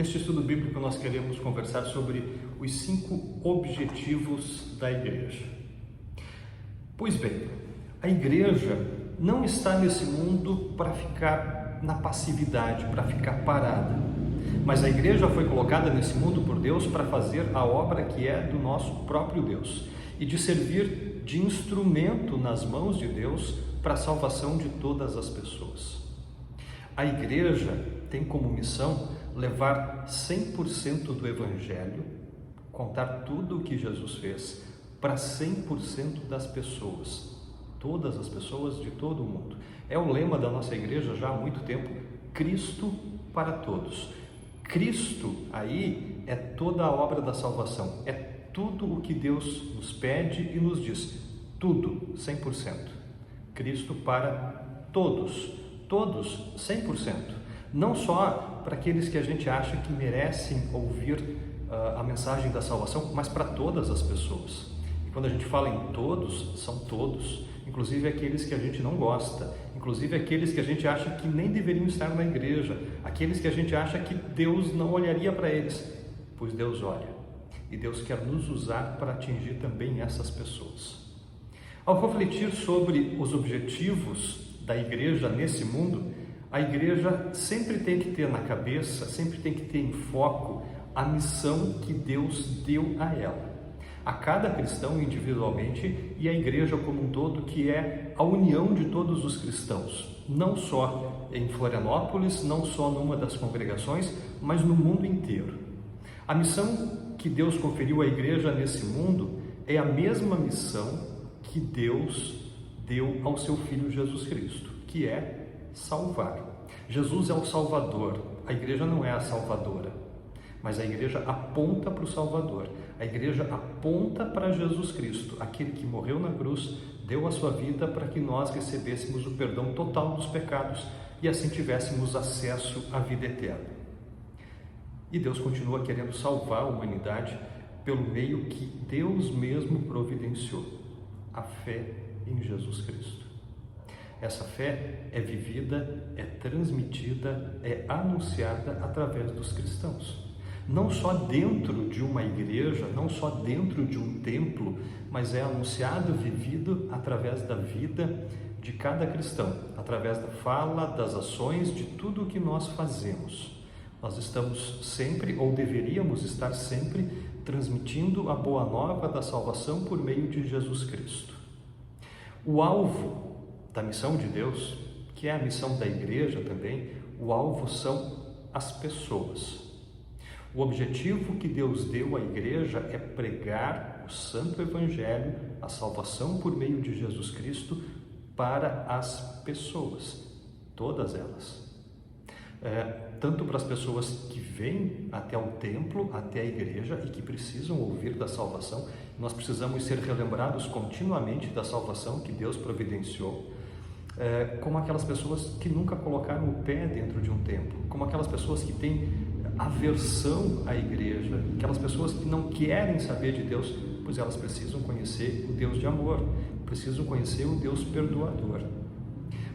Neste estudo bíblico nós queremos conversar sobre os 5 objetivos da igreja. Pois bem, a igreja não está nesse mundo para ficar na passividade, para ficar parada. Mas a igreja foi colocada nesse mundo por Deus para fazer a obra que é do nosso próprio Deus e de servir de instrumento nas mãos de Deus para a salvação de todas as pessoas. A igreja tem como missão levar 100% do Evangelho, contar tudo o que Jesus fez para 100% das pessoas, todas as pessoas de todo o mundo. É o lema da nossa igreja já há muito tempo: Cristo para todos. Cristo aí é toda a obra da salvação, é tudo o que Deus nos pede e nos diz, tudo, 100%. Cristo para todos, 100%. Não só para aqueles que a gente acha que merecem ouvir a mensagem da salvação, mas para todas as pessoas. E quando a gente fala em todos, são todos, inclusive aqueles que a gente não gosta, inclusive aqueles que a gente acha que nem deveriam estar na igreja, aqueles que a gente acha que Deus não olharia para eles, pois Deus olha. E Deus quer nos usar para atingir também essas pessoas. Ao refletir sobre os objetivos da igreja nesse mundo, a igreja sempre tem que ter na cabeça, sempre tem que ter em foco a missão que Deus deu a ela. A cada cristão individualmente e a igreja como um todo, que é a união de todos os cristãos, não só em Florianópolis, não só numa das congregações, mas no mundo inteiro. A missão que Deus conferiu à igreja nesse mundo é a mesma missão que Deus deu ao seu Filho Jesus Cristo, que é salvar. Jesus é o Salvador, a igreja não é a salvadora, mas a igreja aponta para o Salvador, a igreja aponta para Jesus Cristo, aquele que morreu na cruz, deu a sua vida para que nós recebêssemos o perdão total dos pecados e assim tivéssemos acesso à vida eterna. E Deus continua querendo salvar a humanidade pelo meio que Deus mesmo providenciou, a fé em Jesus Cristo. Essa fé é vivida, é transmitida, é anunciada através dos cristãos. Não só dentro de uma igreja, não só dentro de um templo, mas é anunciado, vivido através da vida de cada cristão, através da fala, das ações, de tudo o que nós fazemos. Nós estamos sempre, ou deveríamos estar sempre, transmitindo a boa nova da salvação por meio de Jesus Cristo. O alvo da missão de Deus, que é a missão da igreja também, o alvo são as pessoas. O objetivo que Deus deu à igreja é pregar o Santo Evangelho, a salvação por meio de Jesus Cristo para as pessoas, todas elas. Tanto para as pessoas que vêm até o templo, até a igreja e que precisam ouvir da salvação, nós precisamos ser relembrados continuamente da salvação que Deus providenciou, como aquelas pessoas que nunca colocaram o pé dentro de um templo, como aquelas pessoas que têm aversão à igreja, aquelas pessoas que não querem saber de Deus, pois elas precisam conhecer o Deus de amor, precisam conhecer o Deus perdoador.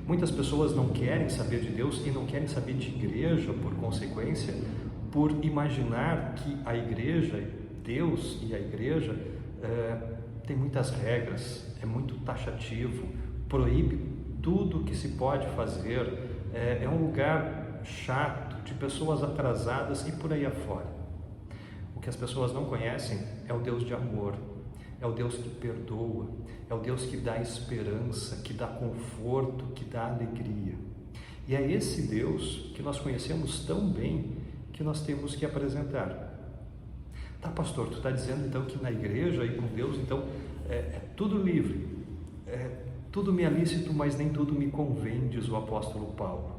Muitas pessoas não querem saber de Deus e não querem saber de igreja, por consequência, por imaginar que a igreja, Deus e a igreja, tem muitas regras, é muito taxativo, proíbe tudo que se pode fazer, é um lugar chato, de pessoas atrasadas e por aí afora. O que as pessoas não conhecem é o Deus de amor, é o Deus que perdoa, é o Deus que dá esperança, que dá conforto, que dá alegria. E é esse Deus que nós conhecemos tão bem que nós temos que apresentar. Tá, pastor, tu está dizendo então que na igreja e com Deus então é tudo livre, tudo me é lícito, mas nem tudo me convém, diz o apóstolo Paulo.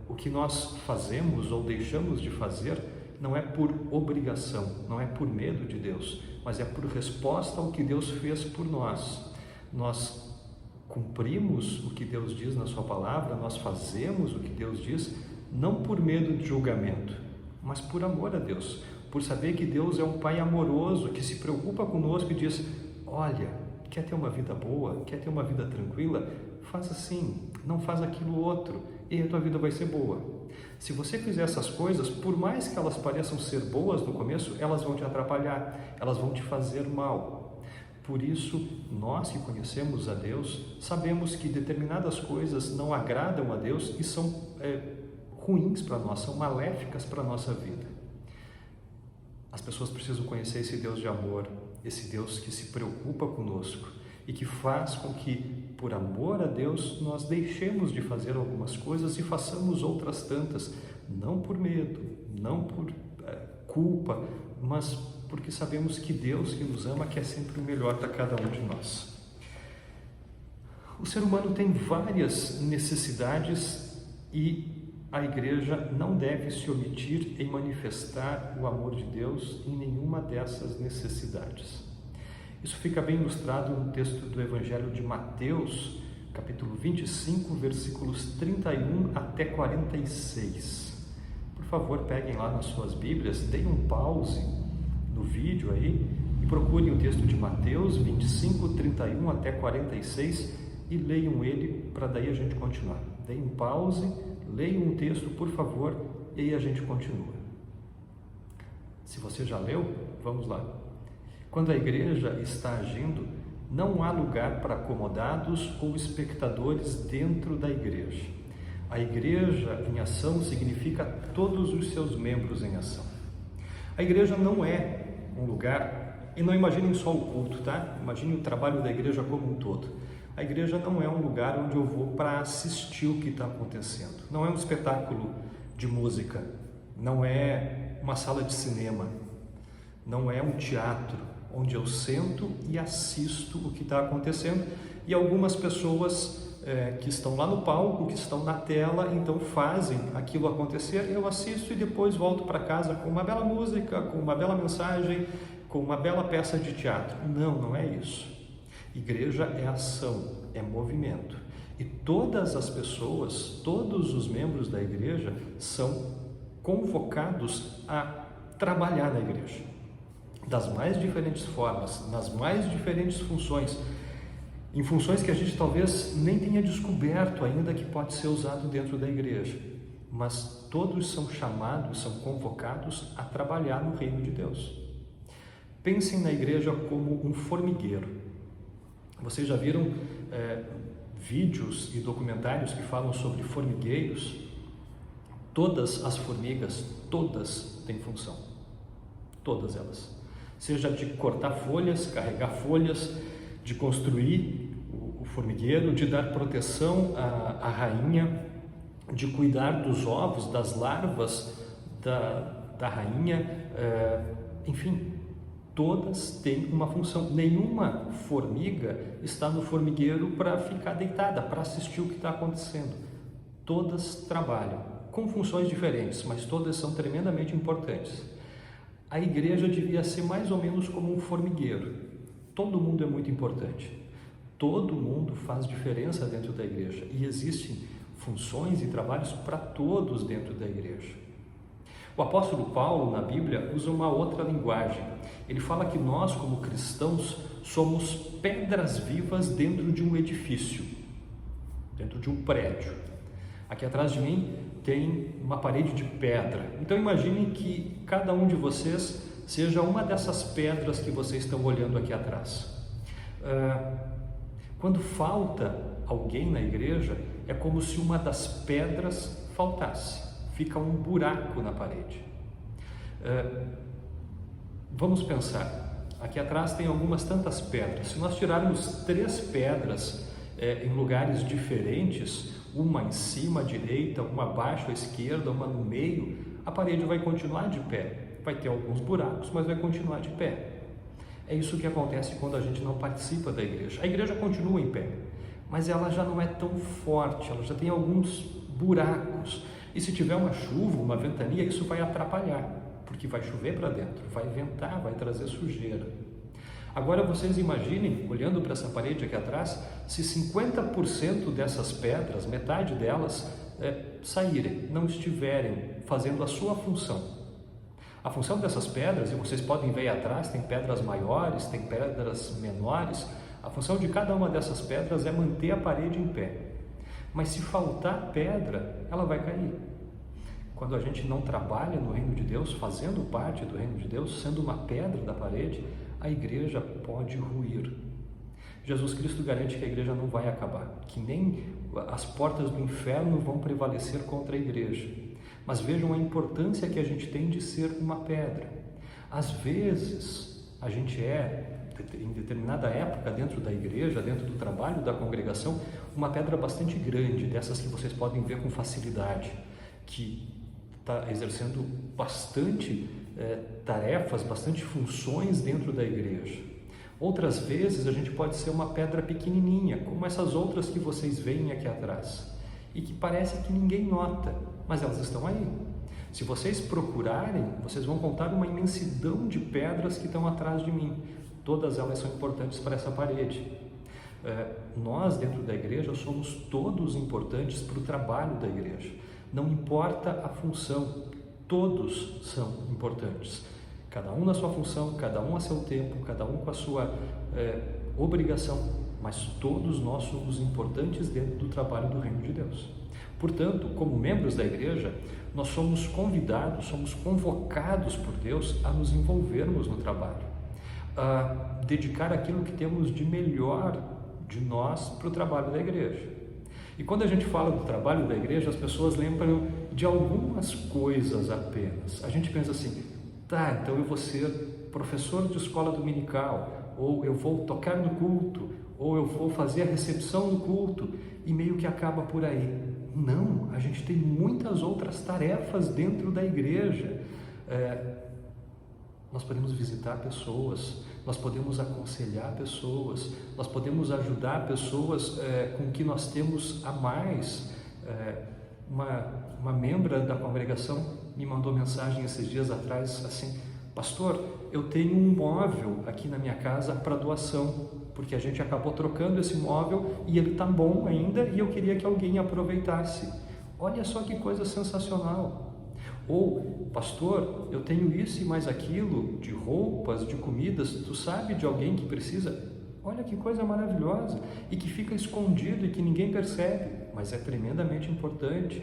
O que nós fazemos ou deixamos de fazer não é por obrigação, não é por medo de Deus, mas é por resposta ao que Deus fez por nós. Nós cumprimos o que Deus diz na sua palavra, nós fazemos o que Deus diz, não por medo de julgamento, mas por amor a Deus, por saber que Deus é um Pai amoroso, que se preocupa conosco e diz: olha, quer ter uma vida boa, quer ter uma vida tranquila? Faz assim, não faz aquilo outro, e a tua vida vai ser boa. Se você fizer essas coisas, por mais que elas pareçam ser boas no começo, elas vão te atrapalhar, elas vão te fazer mal. Por isso, nós que conhecemos a Deus, sabemos que determinadas coisas não agradam a Deus e são ruins para nós, são maléficas para a nossa vida. As pessoas precisam conhecer esse Deus de amor, esse Deus que se preocupa conosco e que faz com que, por amor a Deus, nós deixemos de fazer algumas coisas e façamos outras tantas, não por medo, não por culpa, mas porque sabemos que Deus que nos ama quer sempre o melhor para cada um de nós. O ser humano tem várias necessidades e a igreja não deve se omitir em manifestar o amor de Deus em nenhuma dessas necessidades. Isso fica bem ilustrado no texto do Evangelho de Mateus, capítulo 25, versículos 31 até 46. Por favor, peguem lá nas suas Bíblias, deem um pause no vídeo aí e procurem o texto de Mateus 25, 31 até 46 e leiam ele para daí a gente continuar. Deem um pause, leiam um texto, por favor, e aí a gente continua. Se você já leu, vamos lá. Quando a igreja está agindo, não há lugar para acomodados ou espectadores dentro da igreja. A igreja em ação significa todos os seus membros em ação. A igreja não é um lugar, e não imaginem só o culto, tá? Imaginem o trabalho da igreja como um todo. A igreja não é um lugar onde eu vou para assistir o que está acontecendo. Não é um espetáculo de música, não é uma sala de cinema, não é um teatro onde eu sento e assisto o que está acontecendo. E algumas pessoas que estão lá no palco, que estão na tela, então fazem aquilo acontecer, eu assisto e depois volto para casa com uma bela música, com uma bela mensagem, com uma bela peça de teatro. Não, não é isso. Igreja é ação, é movimento. E todas as pessoas, todos os membros da igreja são convocados a trabalhar na igreja, das mais diferentes formas, nas mais diferentes funções, em funções que a gente talvez nem tenha descoberto ainda que pode ser usado dentro da igreja, mas todos são chamados, são convocados a trabalhar no reino de Deus. Pensem na igreja como um formigueiro. Vocês já viram vídeos e documentários que falam sobre formigueiros? Todas as formigas, todas têm função, todas elas. Seja de cortar folhas, carregar folhas, de construir o formigueiro, de dar proteção à rainha, de cuidar dos ovos, das larvas da rainha, enfim, todas têm uma função. Nenhuma formiga está no formigueiro para ficar deitada, para assistir o que está acontecendo. Todas trabalham, com funções diferentes, mas todas são tremendamente importantes. A igreja devia ser mais ou menos como um formigueiro. Todo mundo é muito importante. Todo mundo faz diferença dentro da igreja e existem funções e trabalhos para todos dentro da igreja. O apóstolo Paulo, na Bíblia, usa uma outra linguagem. Ele fala que nós, como cristãos, somos pedras vivas dentro de um edifício, dentro de um prédio. Aqui atrás de mim tem uma parede de pedra. Então imagine que cada um de vocês seja uma dessas pedras que vocês estão olhando aqui atrás. Quando falta alguém na igreja, é como se uma das pedras faltasse. Fica um buraco na parede. Vamos pensar, aqui atrás tem algumas tantas pedras. Se nós tirarmos 3 pedras em lugares diferentes, uma em cima à direita, uma abaixo à esquerda, uma no meio, a parede vai continuar de pé. Vai ter alguns buracos, mas vai continuar de pé. É isso que acontece quando a gente não participa da igreja. A igreja continua em pé, mas ela já não é tão forte, ela já tem alguns buracos. E se tiver uma chuva, uma ventania, isso vai atrapalhar, porque vai chover para dentro, vai ventar, vai trazer sujeira. Agora vocês imaginem, olhando para essa parede aqui atrás, se 50% dessas pedras, metade delas, saírem, não estiverem fazendo a sua função. A função dessas pedras, e vocês podem ver aí atrás, tem pedras maiores, tem pedras menores, a função de cada uma dessas pedras é manter a parede em pé. Mas se faltar pedra, ela vai cair. quando a gente não trabalha no reino de Deus, fazendo parte do reino de Deus, sendo uma pedra da parede, a igreja pode ruir. Jesus Cristo garante que a igreja não vai acabar, que nem as portas do inferno vão prevalecer contra a igreja. Mas vejam a importância que a gente tem de ser uma pedra. Às vezes, a gente em determinada época, dentro da igreja, dentro do trabalho da congregação, uma pedra bastante grande, dessas que vocês podem ver com facilidade, que está exercendo bastante tarefas, bastante funções dentro da igreja. Outras vezes a gente pode ser uma pedra pequenininha, como essas outras que vocês veem aqui atrás, e que parece que ninguém nota, mas elas estão aí. Se vocês procurarem, vocês vão encontrar uma imensidão de pedras que estão atrás de mim. Todas elas são importantes para essa parede. Nós, dentro da igreja, somos todos importantes para o trabalho da igreja. Não importa a função, todos são importantes. Cada um na sua função, cada um a seu tempo, cada um com a sua obrigação, mas todos nós somos importantes dentro do trabalho do reino de Deus. Portanto, como membros da igreja, nós somos convidados, somos convocados por Deus a nos envolvermos no trabalho, a dedicar aquilo que temos de melhor de nós para o trabalho da igreja. E quando a gente fala do trabalho da igreja, as pessoas lembram de algumas coisas apenas. A gente pensa assim, tá, então eu vou ser professor de escola dominical, ou eu vou tocar no culto, ou eu vou fazer a recepção no culto, e meio que acaba por aí. Não, a gente tem muitas outras tarefas dentro da igreja. Nós podemos visitar pessoas, nós podemos aconselhar pessoas, nós podemos ajudar pessoas com o que nós temos a mais. Uma membra da congregação me mandou mensagem esses dias atrás assim, pastor, eu tenho um móvel aqui na minha casa para doação, porque a gente acabou trocando esse móvel e ele está bom ainda e eu queria que alguém aproveitasse. Olha só que coisa sensacional. Ou, pastor, eu tenho isso e mais aquilo, de roupas, de comidas, tu sabe de alguém que precisa? Olha que coisa maravilhosa, e que fica escondido e que ninguém percebe, mas é tremendamente importante.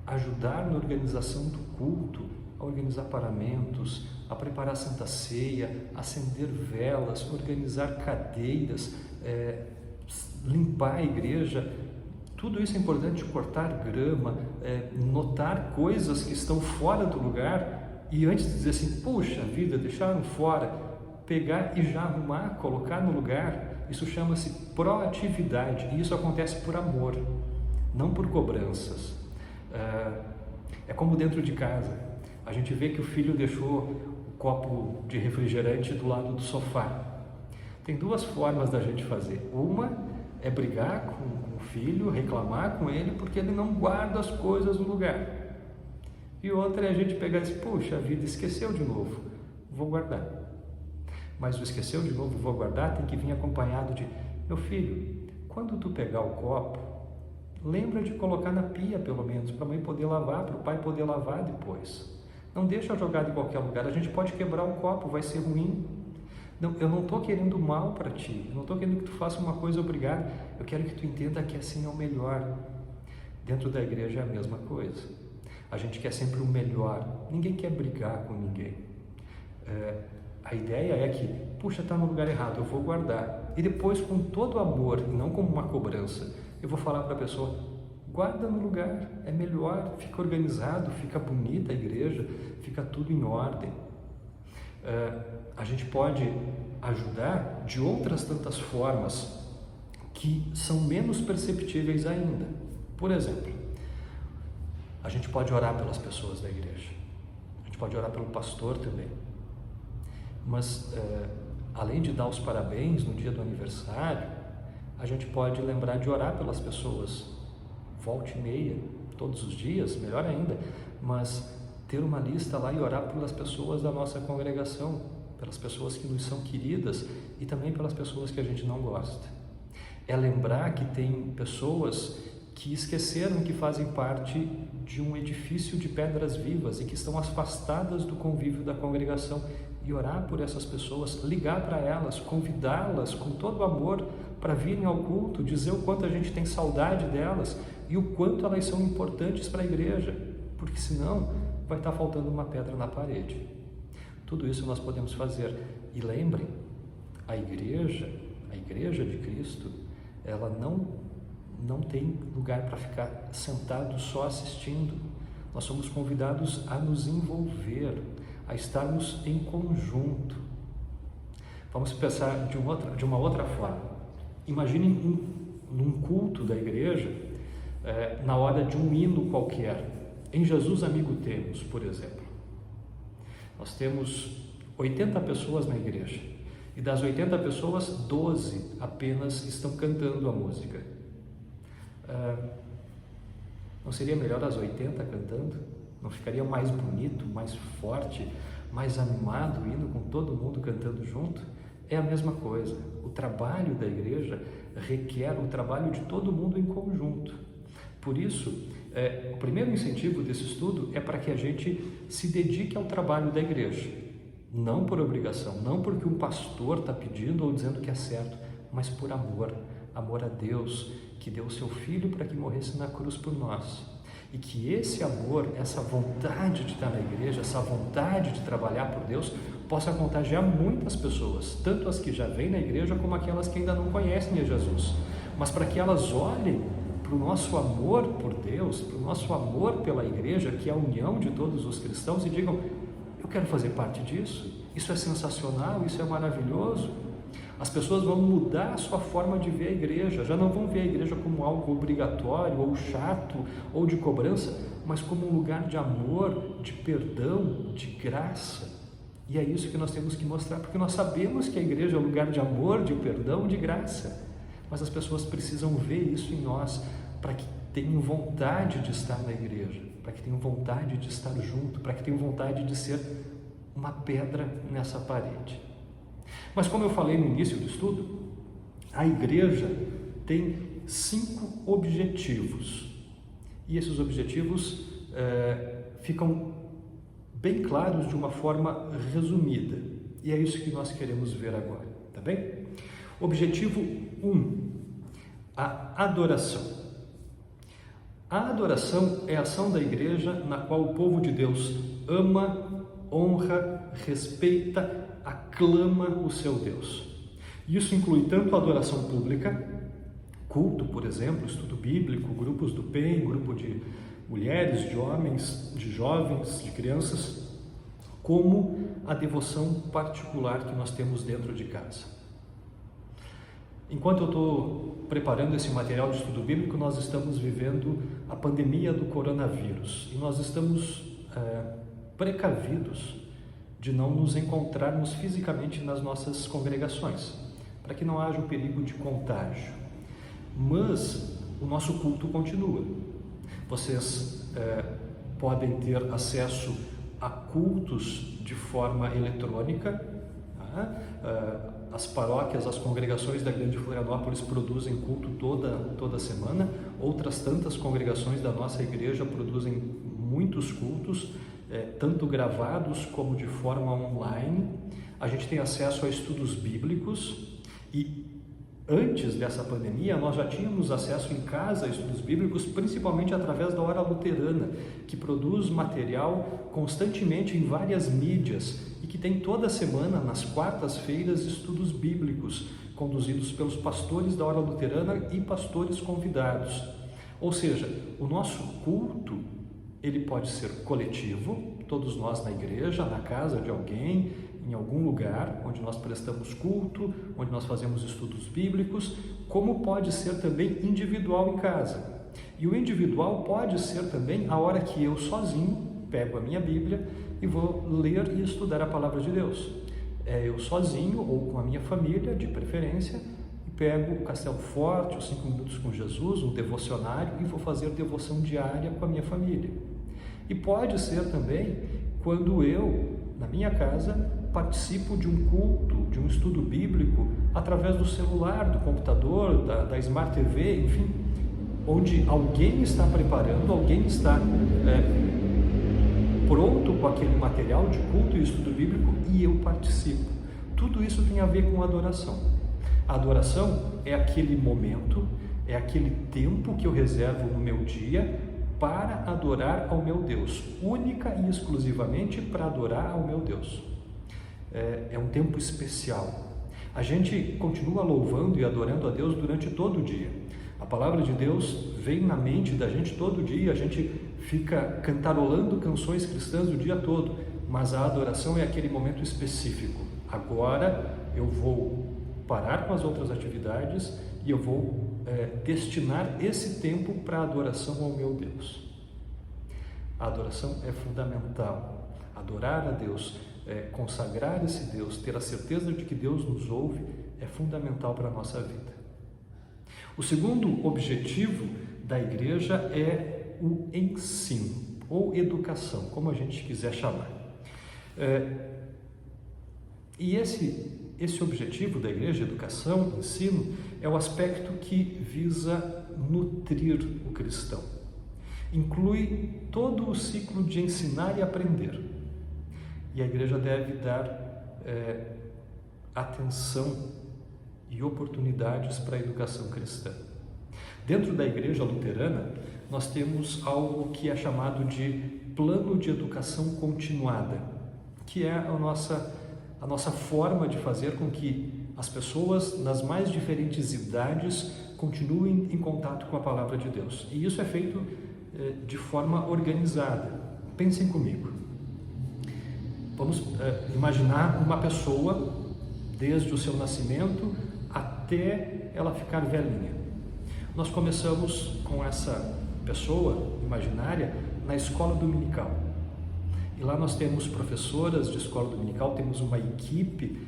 Ajudar na organização do culto, a organizar paramentos, a preparar a Santa Ceia, acender velas, organizar cadeiras, limpar a igreja. Tudo isso é importante, cortar grama, notar coisas que estão fora do lugar e antes de dizer assim, puxa vida, deixaram fora, pegar e já arrumar, colocar no lugar. Isso chama-se proatividade e isso acontece por amor, não por cobranças. É como dentro de casa, a gente vê que o filho deixou o copo de refrigerante do lado do sofá. Tem duas formas da gente fazer. Uma é brigar com o filho, reclamar com ele porque ele não guarda as coisas no lugar. E outra é a gente pegar e dizer, puxa vida, esqueceu de novo, vou guardar. Mas o esqueceu de novo, vou guardar, tem que vir acompanhado de, meu filho, quando tu pegar o copo, lembra de colocar na pia pelo menos, para a mãe poder lavar, para o pai poder lavar depois. Não deixa jogado em qualquer lugar, a gente pode quebrar um copo, vai ser ruim. Não, eu não estou querendo mal para ti, eu não estou querendo que tu faça uma coisa obrigada, eu quero que tu entenda que assim é o melhor. Dentro da igreja é a mesma coisa, a gente quer sempre o melhor, ninguém quer brigar com ninguém. A ideia é que, puxa, está no lugar errado, eu vou guardar. E depois, com todo amor, e não como uma cobrança, eu vou falar para a pessoa, guarda no lugar, é melhor, fica organizado, fica bonita a igreja, fica tudo em ordem. A gente pode ajudar de outras tantas formas que são menos perceptíveis ainda. Por exemplo, a gente pode orar pelas pessoas da igreja, a gente pode orar pelo pastor também, mas além de dar os parabéns no dia do aniversário, a gente pode lembrar de orar pelas pessoas, volta e meia, todos os dias, melhor ainda, mas ter uma lista lá e orar pelas pessoas da nossa congregação, pelas pessoas que nos são queridas e também pelas pessoas que a gente não gosta. É lembrar que tem pessoas que esqueceram que fazem parte de um edifício de pedras vivas e que estão afastadas do convívio da congregação e orar por essas pessoas, ligar para elas, convidá-las com todo amor para virem ao culto, dizer o quanto a gente tem saudade delas, e o quanto elas são importantes para a igreja, porque senão vai estar faltando uma pedra na parede. Tudo isso nós podemos fazer. E lembrem, a igreja de Cristo, ela não tem lugar para ficar sentado só assistindo. Nós somos convidados a nos envolver, a estarmos em conjunto. Vamos pensar de uma outra forma. Imaginem num culto da igreja, na hora de um hino qualquer. Em Jesus Amigo Temos, por exemplo. Nós temos 80 pessoas na igreja. E das 80 pessoas, 12 apenas estão cantando a música. Não seria melhor as 80 cantando? Não ficaria mais bonito, mais forte, mais animado o hino com todo mundo cantando junto? É a mesma coisa. O trabalho da igreja requer o trabalho de todo mundo em conjunto. Por isso, o primeiro incentivo desse estudo é para que a gente se dedique ao trabalho da igreja. Não por obrigação, não porque um pastor está pedindo ou dizendo que é certo, mas por amor. Amor a Deus, que deu o seu Filho para que morresse na cruz por nós. E que esse amor, essa vontade de estar na igreja, essa vontade de trabalhar por Deus, possa contagiar muitas pessoas, tanto as que já vêm na igreja como aquelas que ainda não conhecem a Jesus. Mas para que elas olhem para o nosso amor por Deus, para o nosso amor pela igreja, que é a união de todos os cristãos, e digam: eu quero fazer parte disso, isso é sensacional, isso é maravilhoso. As pessoas vão mudar a sua forma de ver a igreja, já não vão ver a igreja como algo obrigatório, ou chato, ou de cobrança, mas como um lugar de amor, de perdão, de graça. E é isso que nós temos que mostrar, porque nós sabemos que a igreja é um lugar de amor, de perdão, de graça. Mas as pessoas precisam ver isso em nós, para que tenham vontade de estar na igreja, para que tenham vontade de estar junto, para que tenham vontade de ser uma pedra nessa parede. Mas como eu falei no início do estudo, a igreja tem 5 objetivos. E esses objetivos ficam bem claros de uma forma resumida. E é isso que nós queremos ver agora, tá bem? Objetivo 1, a adoração. A adoração é a ação da igreja na qual o povo de Deus ama, honra, respeita, aclama o seu Deus. Isso inclui tanto a adoração pública, culto, por exemplo, estudo bíblico, grupos do PEN, grupo de mulheres, de homens, de jovens, de crianças, como a devoção particular que nós temos dentro de casa. Enquanto eu estou preparando esse material de estudo bíblico, nós estamos vivendo a pandemia do coronavírus e nós estamos precavidos de não nos encontrarmos fisicamente nas nossas congregações, para que não haja o perigo de contágio. Mas o nosso culto continua. Vocês podem ter acesso a cultos de forma eletrônica. As paróquias, as congregações da Grande Florianópolis produzem culto toda semana. Outras tantas congregações da nossa igreja produzem muitos cultos, tanto gravados como de forma online. A gente tem acesso a estudos bíblicos e antes dessa pandemia nós já tínhamos acesso em casa a estudos bíblicos, principalmente através da Hora Luterana, que produz material constantemente em várias mídias e que tem toda semana, nas quartas-feiras, estudos bíblicos conduzidos pelos pastores da Hora Luterana e pastores convidados. Ou seja, o nosso culto, ele pode ser coletivo, todos nós na igreja, na casa de alguém, em algum lugar onde nós prestamos culto, onde nós fazemos estudos bíblicos, como pode ser também individual em casa. E o individual pode ser também a hora que eu sozinho pego a minha Bíblia e vou ler e estudar a Palavra de Deus. Eu sozinho ou com a minha família, de preferência, pego o Castelo Forte, os 5 Minutos com Jesus, um devocionário, e vou fazer devoção diária com a minha família. E pode ser também quando eu, na minha casa, participo de um culto, de um estudo bíblico, através do celular, do computador, da Smart TV, enfim, onde alguém está preparando, alguém está pronto com aquele material de culto e estudo bíblico e eu participo. Tudo isso tem a ver com adoração. A adoração é aquele momento É aquele tempo que eu reservo no meu dia para adorar ao meu Deus, única e exclusivamente para adorar ao meu Deus. É um tempo especial. A gente continua louvando e adorando a Deus durante todo o dia. A palavra de Deus vem na mente da gente todo dia, a gente fica cantarolando canções cristãs o dia todo, mas a adoração é aquele momento específico. Agora eu vou parar com as outras atividades e eu vou destinar esse tempo para a adoração ao meu Deus. A adoração é fundamental. Adorar a Deus, consagrar esse Deus, ter a certeza de que Deus nos ouve, é fundamental para a nossa vida. O segundo objetivo da igreja é o ensino, ou educação, como a gente quiser chamar. E esse objetivo da igreja, educação, ensino, é o aspecto que visa nutrir o cristão. Inclui todo o ciclo de ensinar e aprender. E a igreja deve dar atenção e oportunidades para a educação cristã. Dentro da igreja luterana, nós temos algo que é chamado de plano de educação continuada, que é a nossa forma de fazer com que as pessoas nas mais diferentes idades continuem em contato com a palavra de Deus. E isso é feito de forma organizada. Pensem comigo. Vamos imaginar uma pessoa desde o seu nascimento até ela ficar velhinha. Nós começamos com essa pessoa imaginária na escola dominical. E lá nós temos professoras de escola dominical, temos uma equipe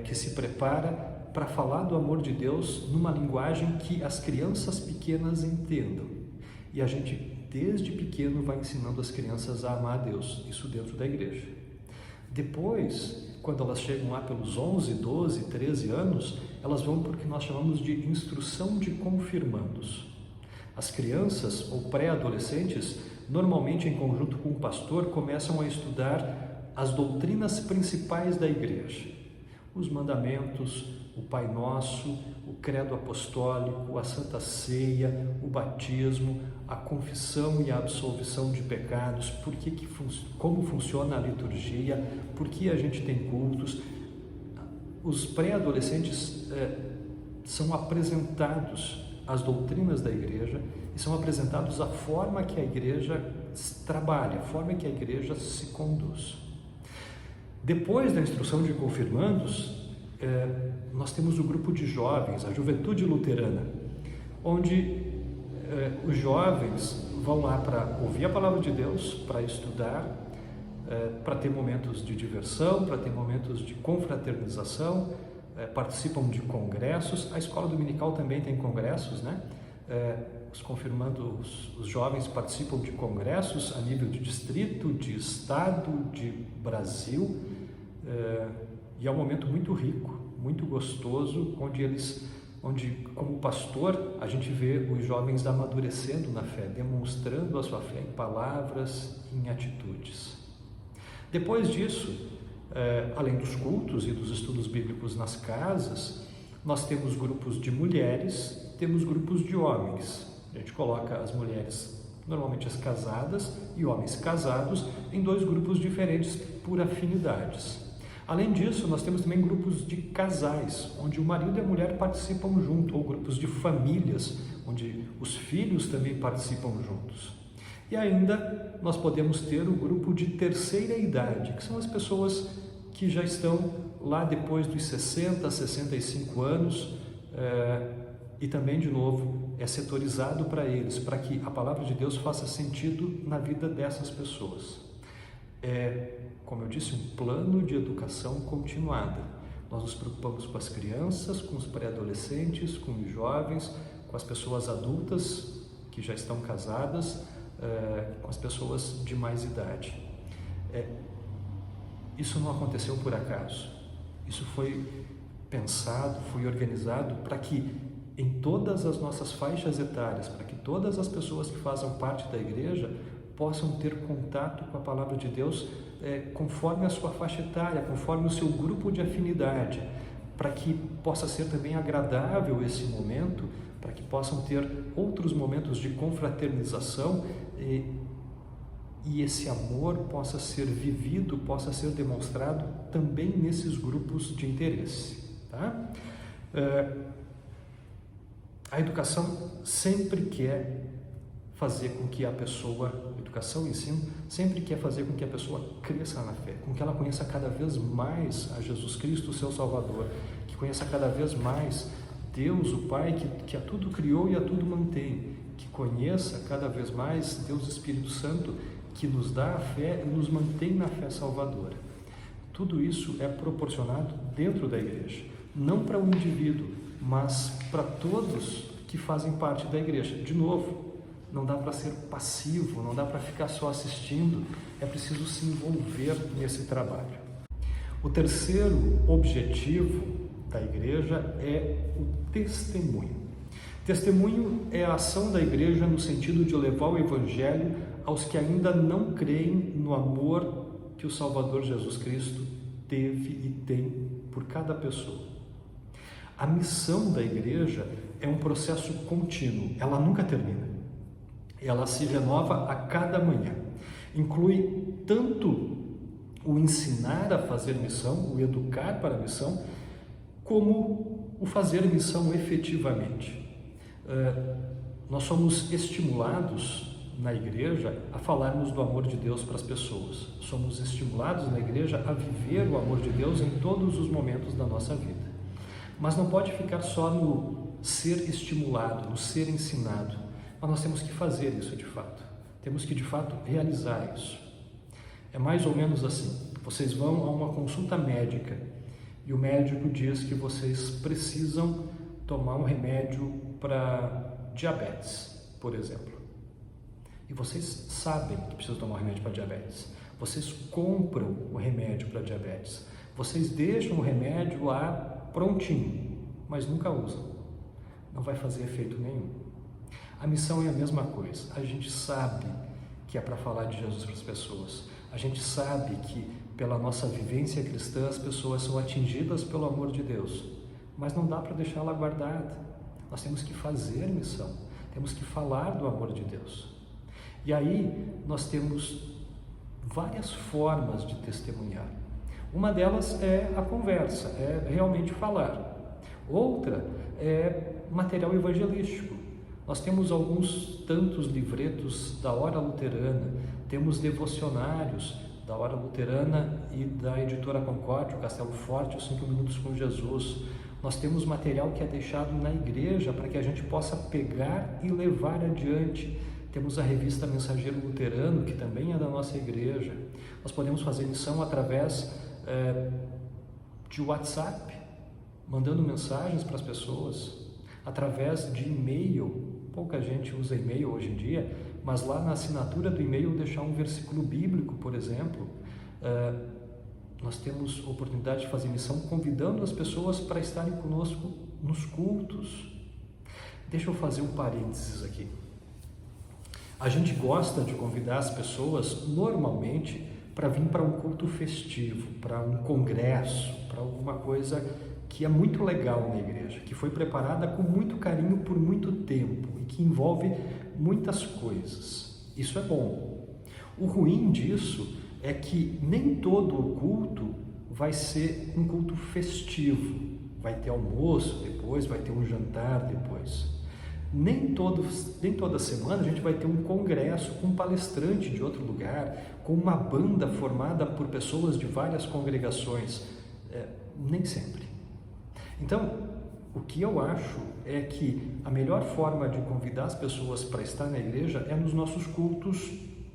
que se prepara para falar do amor de Deus numa linguagem que as crianças pequenas entendam. E a gente, desde pequeno, vai ensinando as crianças a amar a Deus, isso dentro da igreja. Depois, quando elas chegam lá pelos 11, 12, 13 anos, elas vão para o que nós chamamos de instrução de confirmandos. As crianças ou pré-adolescentes, normalmente em conjunto com o pastor, começam a estudar as doutrinas principais da igreja. Os mandamentos, o Pai Nosso, o Credo Apostólico, a Santa Ceia, o batismo, a confissão e a absolvição de pecados, como funciona a liturgia, por que a gente tem cultos. Os pré-adolescentes são apresentados às doutrinas da igreja e são apresentados a forma que a igreja trabalha, a forma que a igreja se conduz. Depois da instrução de confirmandos, nós temos o grupo de jovens, a juventude luterana, onde os jovens vão lá para ouvir a palavra de Deus, para estudar, para ter momentos de diversão, para ter momentos de confraternização, participam de congressos. A escola dominical também tem congressos, né? Os confirmandos, os jovens participam de congressos a nível de distrito, de estado, de Brasil, e é um momento muito rico, muito gostoso, onde como pastor a gente vê os jovens amadurecendo na fé, demonstrando a sua fé em palavras e em atitudes. Depois disso, além dos cultos e dos estudos bíblicos nas casas, nós temos grupos de mulheres, temos grupos de homens. A gente coloca as mulheres, normalmente as casadas, e homens casados, em dois grupos diferentes por afinidades. Além disso, nós temos também grupos de casais, onde o marido e a mulher participam junto, ou grupos de famílias, onde os filhos também participam juntos. E ainda nós podemos ter o grupo de terceira idade, que são as pessoas que já estão lá depois dos 60, 65 anos, e também, de novo, é setorizado para eles, para que a palavra de Deus faça sentido na vida dessas pessoas. Como eu disse, um plano de educação continuada. Nós nos preocupamos com as crianças, com os pré-adolescentes, com os jovens, com as pessoas adultas que já estão casadas, com as pessoas de mais idade. Isso não aconteceu por acaso. Isso foi pensado, foi organizado para que em todas as nossas faixas etárias, para que todas as pessoas que fazem parte da igreja possam ter contato com a palavra de Deus conforme a sua faixa etária, conforme o seu grupo de afinidade, para que possa ser também agradável esse momento para que possam ter outros momentos de confraternização e esse amor possa ser vivido, possa ser demonstrado também nesses grupos de interesse, tá? A educação sempre quer fazer com que a pessoa, educação e ensino, sempre quer fazer com que a pessoa cresça na fé, com que ela conheça cada vez mais a Jesus Cristo, o seu Salvador, que conheça cada vez mais Deus, o Pai, que a tudo criou e a tudo mantém, que conheça cada vez mais Deus Espírito Santo, que nos dá a fé e nos mantém na fé salvadora. Tudo isso é proporcionado dentro da igreja, não para o indivíduo, mas para todos que fazem parte da igreja. De novo, não dá para ser passivo, não dá para ficar só assistindo, é preciso se envolver nesse trabalho. O terceiro objetivo da igreja é o testemunho. Testemunho é a ação da igreja no sentido de levar o evangelho aos que ainda não creem no amor que o Salvador Jesus Cristo teve e tem por cada pessoa. A missão da igreja é um processo contínuo, ela nunca termina. Ela se renova a cada manhã. Inclui tanto o ensinar a fazer missão, o educar para a missão, como o fazer missão efetivamente. Nós somos estimulados na igreja a falarmos do amor de Deus para as pessoas. Somos estimulados na igreja a viver o amor de Deus em todos os momentos da nossa vida. Mas não pode ficar só no ser estimulado, no ser ensinado. Mas nós temos que fazer isso de fato. Temos que de fato realizar isso. É mais ou menos assim. Vocês vão a uma consulta médica e o médico diz que vocês precisam tomar um remédio para diabetes, por exemplo. E vocês sabem que precisam tomar um remédio para diabetes. Vocês compram o remédio para diabetes. Vocês deixam o remédio lá prontinho, mas nunca usam. Não vai fazer efeito nenhum. A missão é a mesma coisa. A gente sabe que é para falar de Jesus para as pessoas. A gente sabe que pela nossa vivência cristã as pessoas são atingidas pelo amor de Deus. Mas não dá para deixá-la guardada. Nós temos que fazer missão. Temos que falar do amor de Deus. E aí nós temos várias formas de testemunhar. Uma delas é a conversa, é realmente falar. Outra é material evangelístico. Nós temos alguns tantos livretos da Hora Luterana, temos devocionários da Hora Luterana e da Editora Concórdia, o Castelo Forte, os 5 Minutos com Jesus. Nós temos material que é deixado na igreja para que a gente possa pegar e levar adiante. Temos a revista Mensageiro Luterano, que também é da nossa igreja. Nós podemos fazer missão através de WhatsApp, mandando mensagens para as pessoas, através de e-mail. Pouca gente usa e-mail hoje em dia, mas lá na assinatura do e-mail deixar um versículo bíblico, por exemplo. Nós temos oportunidade de fazer missão convidando as pessoas para estarem conosco nos cultos. Deixa eu fazer um parênteses aqui. A gente gosta de convidar as pessoas normalmente para vir para um culto festivo, para um congresso, para alguma coisa que é muito legal na igreja, que foi preparada com muito carinho por muito tempo e que envolve muitas coisas. Isso é bom. O ruim disso é que nem todo o culto vai ser um culto festivo. Vai ter almoço depois, vai ter um jantar depois. Nem toda semana a gente vai ter um congresso com um palestrante de outro lugar, com uma banda formada por pessoas de várias congregações. Nem sempre. Então, o que eu acho é que a melhor forma de convidar as pessoas para estar na igreja é nos nossos cultos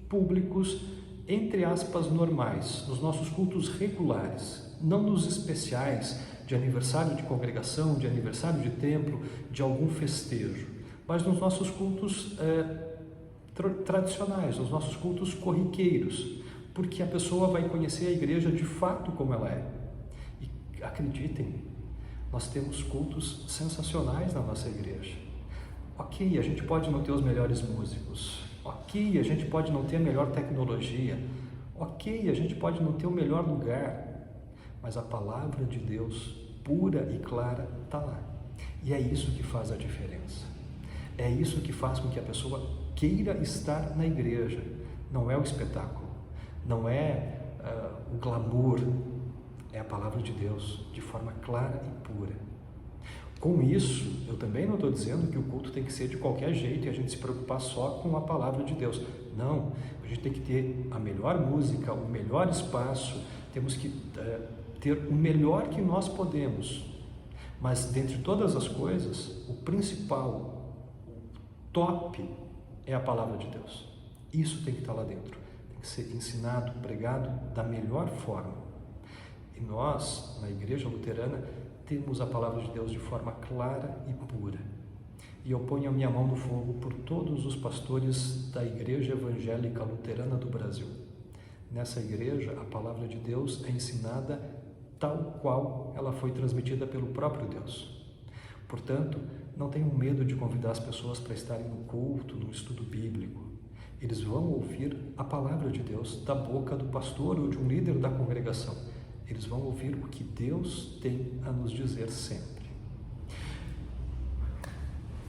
públicos, entre aspas, normais, nos nossos cultos regulares, não nos especiais de aniversário de congregação, de aniversário de templo, de algum festejo, mas nos nossos cultos tradicionais, nos nossos cultos corriqueiros, porque a pessoa vai conhecer a igreja de fato como ela é. E acreditem, nós temos cultos sensacionais na nossa igreja. Ok, a gente pode não ter os melhores músicos. Ok, a gente pode não ter a melhor tecnologia. Ok, a gente pode não ter o melhor lugar. Mas a palavra de Deus, pura e clara, está lá. E é isso que faz a diferença. É isso que faz com que a pessoa queira estar na igreja. Não é o espetáculo, não é o glamour, é a palavra de Deus, de forma clara e pura. Com isso, eu também não estou dizendo que o culto tem que ser de qualquer jeito e a gente se preocupar só com a palavra de Deus. Não, a gente tem que ter a melhor música, o melhor espaço, temos que ter o melhor que nós podemos. Mas, dentre todas as coisas, o principal, o top, é a palavra de Deus. Isso tem que estar lá dentro, tem que ser ensinado, pregado da melhor forma. E nós, na Igreja Luterana, temos a palavra de Deus de forma clara e pura. E eu ponho a minha mão no fogo por todos os pastores da Igreja Evangélica Luterana do Brasil. Nessa igreja, a palavra de Deus é ensinada tal qual ela foi transmitida pelo próprio Deus. Portanto, não tenham medo de convidar as pessoas para estarem no culto, no estudo bíblico. Eles vão ouvir a palavra de Deus da boca do pastor ou de um líder da congregação. Eles vão ouvir o que Deus tem a nos dizer sempre.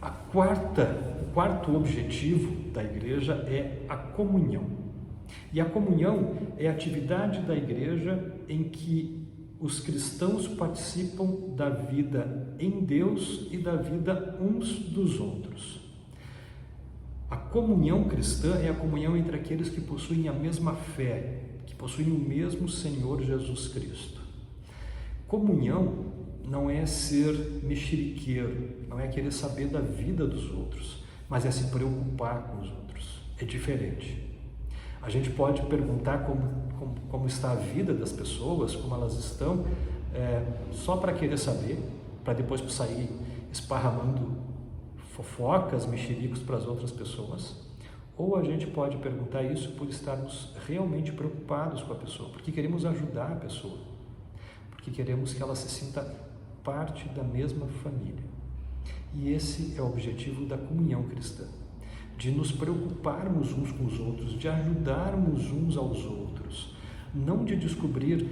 O quarto objetivo da igreja é a comunhão. E a comunhão é a atividade da igreja em que os cristãos participam da vida em Deus e da vida uns dos outros. A comunhão cristã é a comunhão entre aqueles que possuem a mesma fé, que possuem o mesmo Senhor Jesus Cristo. Comunhão não é ser mexeriqueiro, não é querer saber da vida dos outros, mas é se preocupar com os outros. É diferente. A gente pode perguntar como está a vida das pessoas, como elas estão, só para querer saber, para depois sair esparramando fofocas, mexericos para as outras pessoas. Ou a gente pode perguntar isso por estarmos realmente preocupados com a pessoa, porque queremos ajudar a pessoa, porque queremos que ela se sinta parte da mesma família. E esse é o objetivo da comunhão cristã, de nos preocuparmos uns com os outros, de ajudarmos uns aos outros, não de descobrir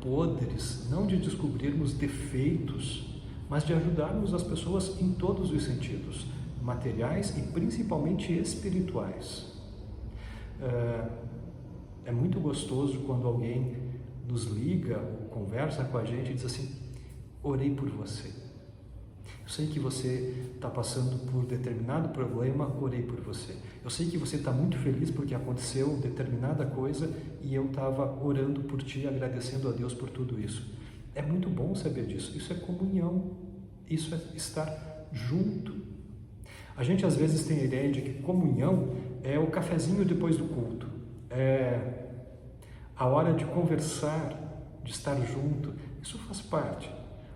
podres, não de descobrirmos defeitos, mas de ajudarmos as pessoas em todos os sentidos, materiais e principalmente espirituais. É muito gostoso quando alguém nos liga ou conversa com a gente e diz assim: orei por você. Eu sei que você está passando por determinado problema, orei por você. Eu sei que você está muito feliz porque aconteceu determinada coisa e eu estava orando por ti, agradecendo a Deus por tudo isso. É muito bom saber disso. Isso é comunhão. Isso é estar junto. A gente às vezes tem a ideia de que comunhão é o cafezinho depois do culto. É a hora de conversar, de estar junto. Isso faz parte.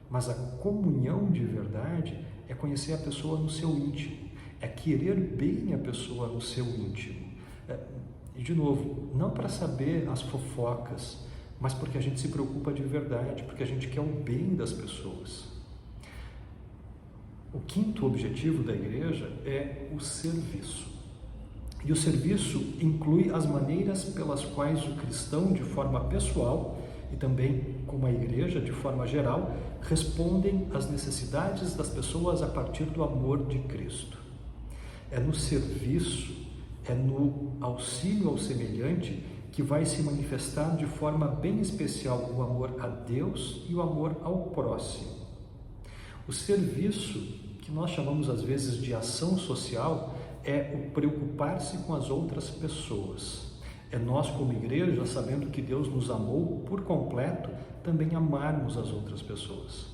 Mas a comunhão de verdade é conhecer a pessoa no seu íntimo, é querer bem a pessoa no seu íntimo. E de novo, não para saber as fofocas, mas porque a gente se preocupa de verdade, porque a gente quer o bem das pessoas. O quinto objetivo da igreja é o serviço. E o serviço inclui as maneiras pelas quais o cristão, de forma pessoal, e também como a igreja, de forma geral, respondem às necessidades das pessoas a partir do amor de Cristo. É no serviço, é no auxílio ao semelhante que vai se manifestar de forma bem especial o amor a Deus e o amor ao próximo. O serviço, que nós chamamos às vezes de ação social, é o preocupar-se com as outras pessoas. É nós, como igreja, sabendo que Deus nos amou por completo, também amarmos as outras pessoas.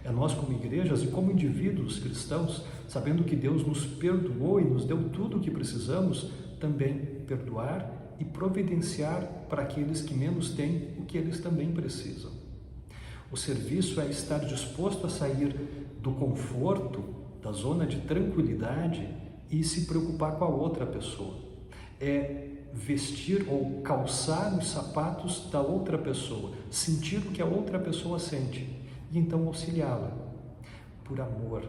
É nós, como igrejas e como indivíduos cristãos, sabendo que Deus nos perdoou e nos deu tudo o que precisamos, também perdoar e providenciar para aqueles que menos têm o que eles também precisam. O serviço é estar disposto a sair do conforto, da zona de tranquilidade e se preocupar com a outra pessoa. É vestir ou calçar os sapatos da outra pessoa, sentir o que a outra pessoa sente e então auxiliá-la por amor,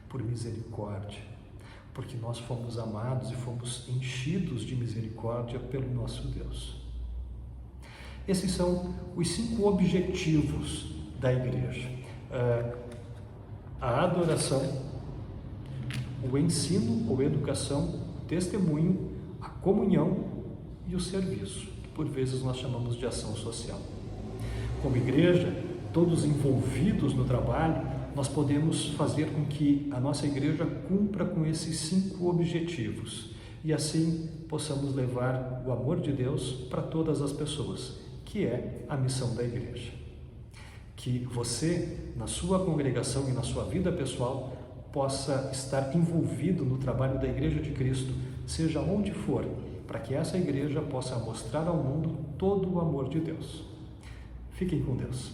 por misericórdia, porque nós fomos amados e fomos enchidos de misericórdia pelo nosso Deus. Esses são os 5 objetivos da igreja. adoração, o ensino ou educação, o testemunho, a comunhão e o serviço, que por vezes nós chamamos de ação social. Como igreja, todos envolvidos no trabalho, nós podemos fazer com que a nossa igreja cumpra com esses 5 objetivos e assim possamos levar o amor de Deus para todas as pessoas, que é a missão da igreja. Que você, na sua congregação e na sua vida pessoal, possa estar envolvido no trabalho da Igreja de Cristo, seja onde for, para que essa igreja possa mostrar ao mundo todo o amor de Deus. Fiquem com Deus.